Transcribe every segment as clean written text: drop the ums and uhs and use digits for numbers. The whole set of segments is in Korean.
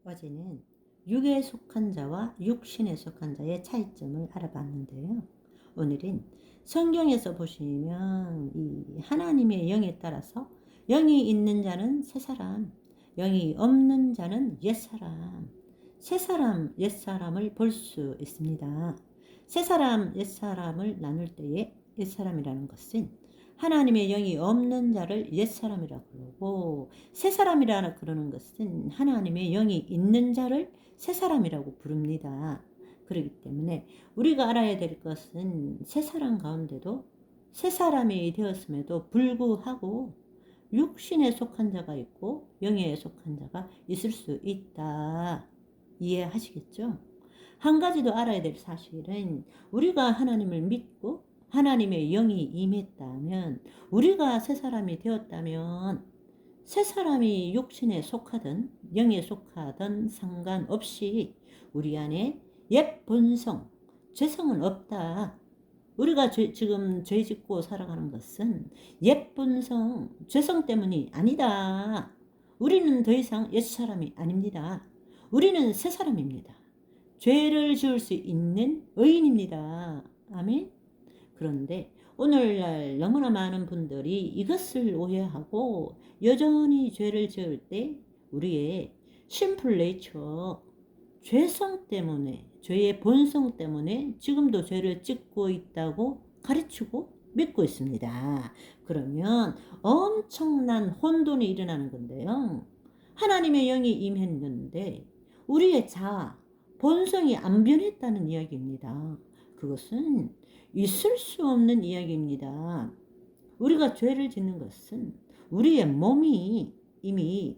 어제는 육에 속한 자와 육신에 속한 자의 차이점을 알아봤는데요. 오늘은 성경에서 보시면 이 하나님의 영에 따라서 영이 있는 자는 새 사람, 영이 없는 자는 옛 사람, 새 사람, 옛 사람을 볼 수 있습니다. 새 사람, 옛 사람을 나눌 때에 옛 사람이라는 것은 하나님의 영이 없는 자를 옛 사람이라고 그러고, 새 사람이라 그러는 것은 하나님의 영이 있는 자를 새 사람이라고 부릅니다. 그렇기 때문에 우리가 알아야 될 것은 새 사람 가운데도 새 사람이 되었음에도 불구하고 육신에 속한 자가 있고 영에 속한 자가 있을 수 있다. 이해하시겠죠? 한 가지 더 알아야 될 사실은 우리가 하나님을 믿고 하나님의 영이 임했다면, 우리가 새 사람이 되었다면 새 사람이 육신에 속하든 영에 속하든 상관없이 우리 안에 옛 본성, 죄성은 없다. 우리가 지금 죄 짓고 살아가는 것은 옛 본성, 죄성 때문이 아니다. 우리는 더 이상 옛 사람이 아닙니다. 우리는 새 사람입니다. 죄를 지을 수 있는 의인입니다. 아멘. 그런데 오늘날 너무나 많은 분들이 이것을 오해하고 여전히 죄를 지을 때 우리의 심플 네이처, 죄성 때문에, 죄의 본성 때문에 지금도 죄를 짓고 있다고 가르치고 믿고 있습니다. 그러면 엄청난 혼돈이 일어나는 건데요. 하나님의 영이 임했는데 우리의 본성이 안 변했다는 이야기입니다. 그것은 있을 수 없는 이야기입니다. 우리가 죄를 짓는 것은 우리의 몸이 이미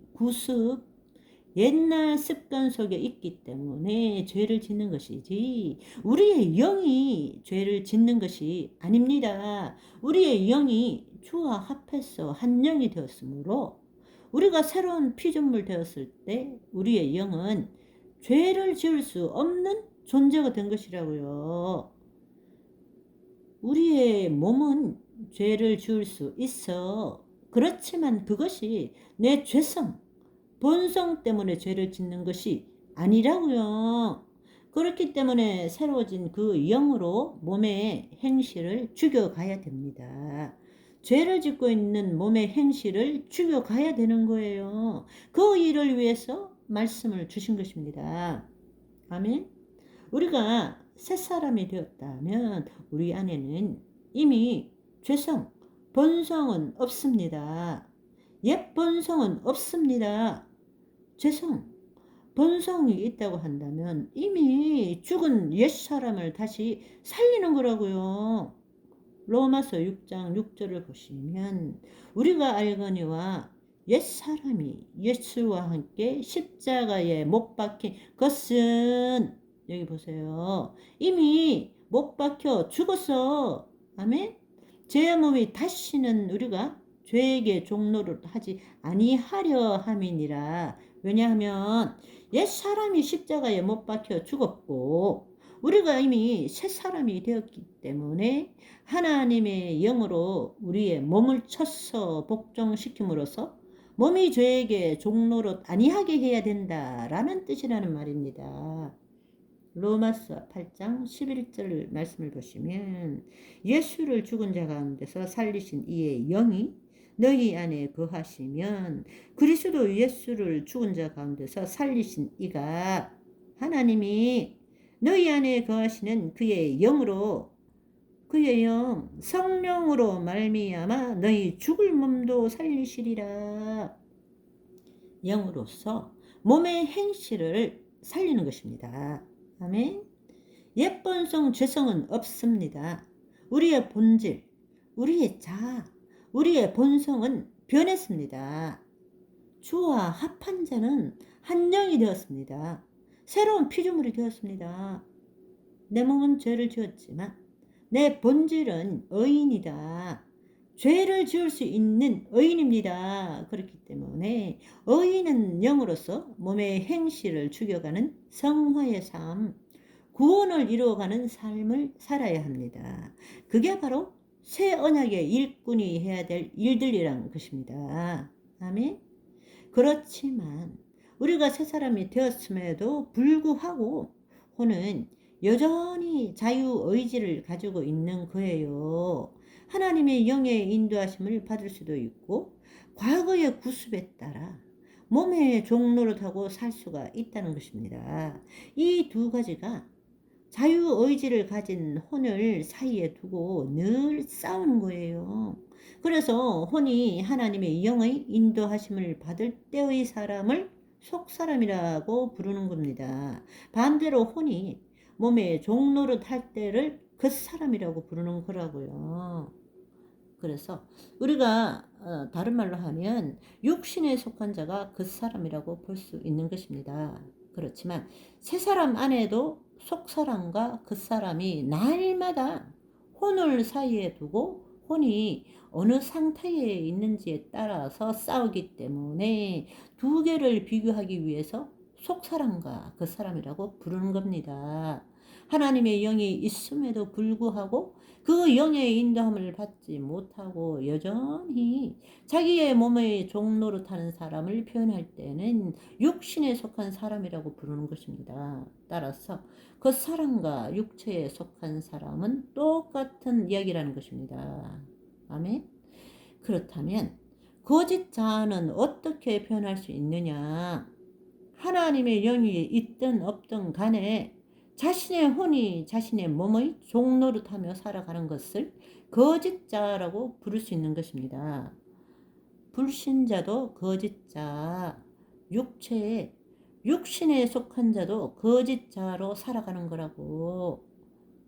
옛날 습관 속에 있기 때문에 죄를 짓는 것이지, 우리의 영이 죄를 짓는 것이 아닙니다. 우리의 영이 주와 합해서 한 영이 되었으므로 우리가 새로운 피조물 되었을 때 우리의 영은 죄를 지을 수 없는 존재가 된 것이라고요. 우리의 몸은 죄를 지을 수 있어. 그렇지만 그것이 내 죄성, 본성 때문에 죄를 짓는 것이 아니라고요. 그렇기 때문에 새로워진 그 영으로 몸의 행실을 죽여가야 됩니다. 죄를 짓고 있는 몸의 행실을 죽여가야 되는 거예요. 그 일을 위해서 말씀을 주신 것입니다. 아멘. 우리가 새 사람이 되었다면 우리 안에는 이미 죄성, 본성은 없습니다. 옛 본성은 없습니다. 죄성, 본성이 있다고 한다면 이미 죽은 옛 사람을 다시 살리는 거라고요. 로마서 6장 6절을 보시면 우리가 알거니와 옛 사람이 예수와 함께 십자가에 못 박힌 것은, 여기 보세요, 이미 못 박혀 죽었어. 아멘. 죄의 몸이 다시는 우리가 죄에게 종노릇 하지 아니하려 함이니라. 왜냐하면 옛 사람이 십자가에 못 박혀 죽었고 우리가 이미 새 사람이 되었기 때문에 하나님의 영으로 우리의 몸을 쳐서 복종시킴으로써 몸이 죄에게 종노릇 아니하게 해야 된다라는 뜻이라는 말입니다. 로마서 8장 11절 말씀을 보시면 예수를 죽은 자 가운데서 살리신 이의 영이 너희 안에 거하시면 그리스도 예수를 죽은 자 가운데서 살리신 이가 하나님이 너희 안에 거하시는 그의 영으로, 그의 영 성령으로 말미암아 너희 죽을 몸도 살리시리라. 영으로서 몸의 행실을 살리는 것입니다. 아멘. 옛 본성 죄성은 없습니다. 우리의 본질, 우리의 우리의 본성은 변했습니다. 주와 합한 자는 한 영이 되었습니다. 새로운 피조물이 되었습니다. 내 몸은 죄를 지었지만 내 본질은 의인이다. 죄를 지을 수 있는 의인입니다. 그렇기 때문에 의인은 영으로서 몸의 행실을 죽여가는 성화의 삶, 구원을 이루어가는 삶을 살아야 합니다. 그게 바로 새 언약의 일꾼이 해야 될 일들이란 것입니다. 아멘. 그렇지만 우리가 새 사람이 되었음에도 불구하고 혼은 여전히 자유의지를 가지고 있는 거예요. 하나님의 영의 인도하심을 받을 수도 있고 과거의 구습에 따라 몸의 종노릇하고 살 수가 있다는 것입니다. 이 두 가지가 자유의지를 가진 혼을 사이에 두고 늘 싸우는 거예요. 그래서 혼이 하나님의 영의 인도하심을 받을 때의 사람을 속사람이라고 부르는 겁니다. 반대로 혼이 몸에 종노릇 할 때를 겉사람이라고 부르는 거라고요. 그래서 우리가 다른 말로 하면 육신에 속한 자가 겉사람이라고 볼 수 있는 것입니다. 그렇지만 새 사람 안에도 속사람과 겉사람이 날마다 혼을 사이에 두고 혼이 어느 상태에 있는지에 따라서 싸우기 때문에 두 개를 비교하기 위해서 속사람과 겉사람이라고 부르는 겁니다. 하나님의 영이 있음에도 불구하고 그 영의 인도함을 받지 못하고 여전히 자기의 몸의 종노릇하는 사람을 표현할 때는 육신에 속한 사람이라고 부르는 것입니다. 따라서 그 사람과 육체에 속한 사람은 똑같은 이야기라는 것입니다. 아멘. 그렇다면 거짓 자아는 어떻게 표현할 수 있느냐? 하나님의 영이 있든 없든 간에 자신의 혼이 자신의 몸의 종노릇하며 살아가는 것을 거짓자라고 부를 수 있는 것입니다. 불신자도 거짓자, 육신에 속한 자도 거짓자로 살아가는 거라고.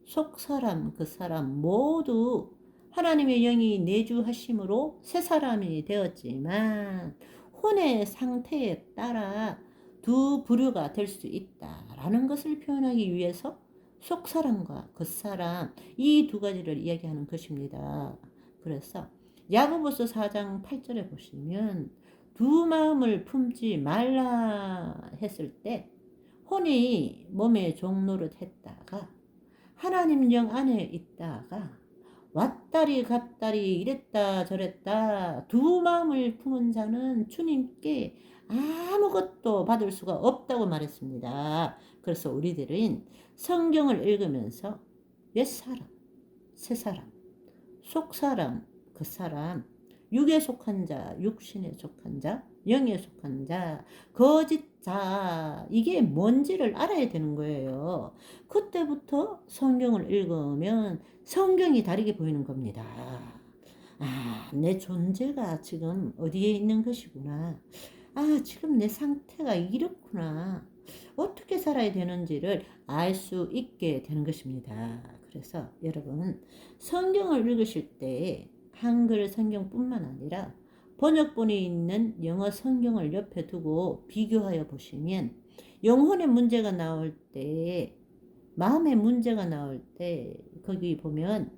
속사람, 그 사람 모두 하나님의 영이 내주하심으로 새 사람이 되었지만 혼의 상태에 따라 두 부류가 될 수 있다라는 것을 표현하기 위해서 속사람과 겉사람 이 두 가지를 이야기하는 것입니다. 그래서 야고보서 4장 8절에 보시면 두 마음을 품지 말라 했을 때 혼이 몸에 종노릇 했다가 하나님 영 안에 있다가 왔다리 갔다리 이랬다 저랬다 두 마음을 품은 자는 주님께 아무것도 받을 수가 없다고 말했습니다. 그래서 우리들은 성경을 읽으면서 옛사람, 새사람, 속사람, 겉사람, 육에 속한 자, 육신에 속한 자, 영에 속한 자, 거짓 자, 이게 뭔지를 알아야 되는 거예요. 그때부터 성경을 읽으면 성경이 다르게 보이는 겁니다. 내 존재가 지금 어디에 있는 것이구나. 지금 내 상태가 이렇구나. 어떻게 살아야 되는지를 알 수 있게 되는 것입니다. 그래서 여러분, 성경을 읽으실 때 한글 성경뿐만 아니라 번역본에 있는 영어 성경을 옆에 두고 비교하여 보시면 영혼의 문제가 나올 때, 마음의 문제가 나올 때 거기 보면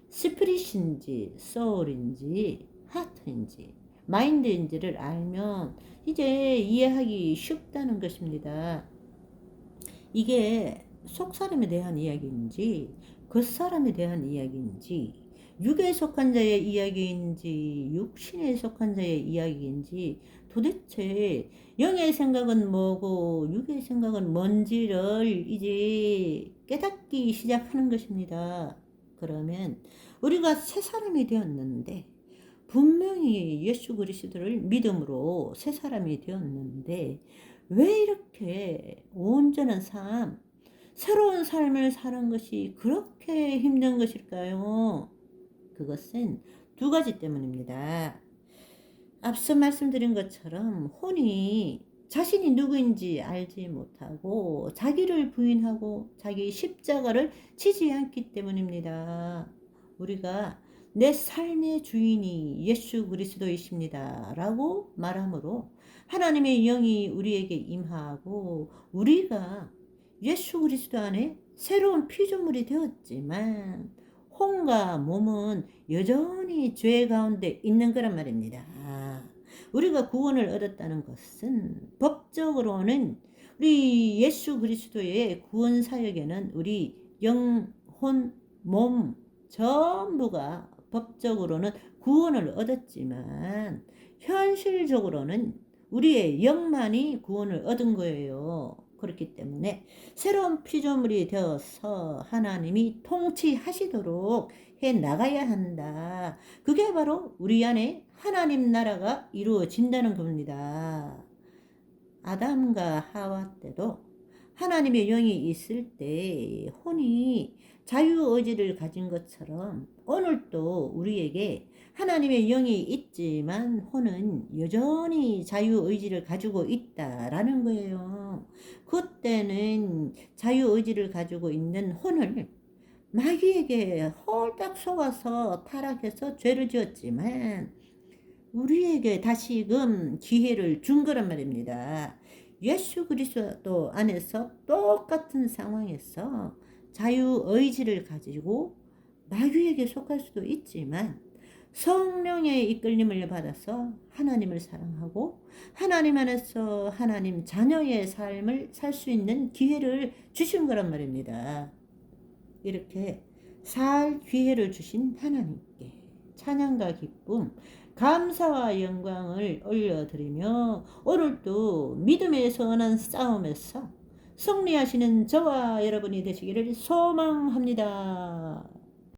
스피릿인지 소울인지 하트인지 마인드인지를 알면 이제 이해하기 쉽다는 것입니다. 이게 속사람에 대한 이야기인지 겉사람에 대한 이야기인지 육에 속한 자의 이야기인지 육신에 속한 자의 이야기인지 도대체 영의 생각은 뭐고 육의 생각은 뭔지를 이제 깨닫기 시작하는 것입니다. 그러면 우리가 새 사람이 되었는데 분명히 예수 그리스도를 믿음으로 새 사람이 되었는데 왜 이렇게 온전한 삶, 새로운 삶을 사는 것이 그렇게 힘든 것일까요? 그것은 두 가지 때문입니다. 앞서 말씀드린 것처럼 혼이 자신이 누구인지 알지 못하고 자기를 부인하고 자기 십자가를 지지 않기 때문입니다. 우리가 내 삶의 주인이 예수 그리스도이십니다 라고 말함으로 하나님의 영이 우리에게 임하고 우리가 예수 그리스도 안에 새로운 피조물이 되었지만 혼과 몸은 여전히 죄 가운데 있는 거란 말입니다. 우리가 구원을 얻었다는 것은 법적으로는 우리 예수 그리스도의 구원 사역에는 우리 영, 혼, 몸 전부가 법적으로는 구원을 얻었지만 현실적으로는 우리의 영만이 구원을 얻은 거예요. 그렇기 때문에 새로운 피조물이 되어서 하나님이 통치하시도록 해 나가야 한다. 그게 바로 우리 안에 하나님 나라가 이루어진다는 겁니다. 아담과 하와 때도 하나님의 영이 있을 때 혼이 자유의지를 가진 것처럼 오늘도 우리에게 하나님의 영이 있지만 혼은 여전히 자유의지를 가지고 있다라는 거예요. 그때는 자유의지를 가지고 있는 혼을 마귀에게 홀딱 속아서 타락해서 죄를 지었지만 우리에게 다시금 기회를 준 거란 말입니다. 예수 그리스도 안에서 똑같은 상황에서 자유의지를 가지고 마귀에게 속할 수도 있지만 성령의 이끌림을 받아서 하나님을 사랑하고 하나님 안에서 하나님 자녀의 삶을 살 수 있는 기회를 주신 거란 말입니다. 이렇게 살 기회를 주신 하나님께 찬양과 기쁨, 감사와 영광을 올려드리며 오늘도 믿음의 선한 싸움에서 승리하시는 저와 여러분이 되시기를 소망합니다.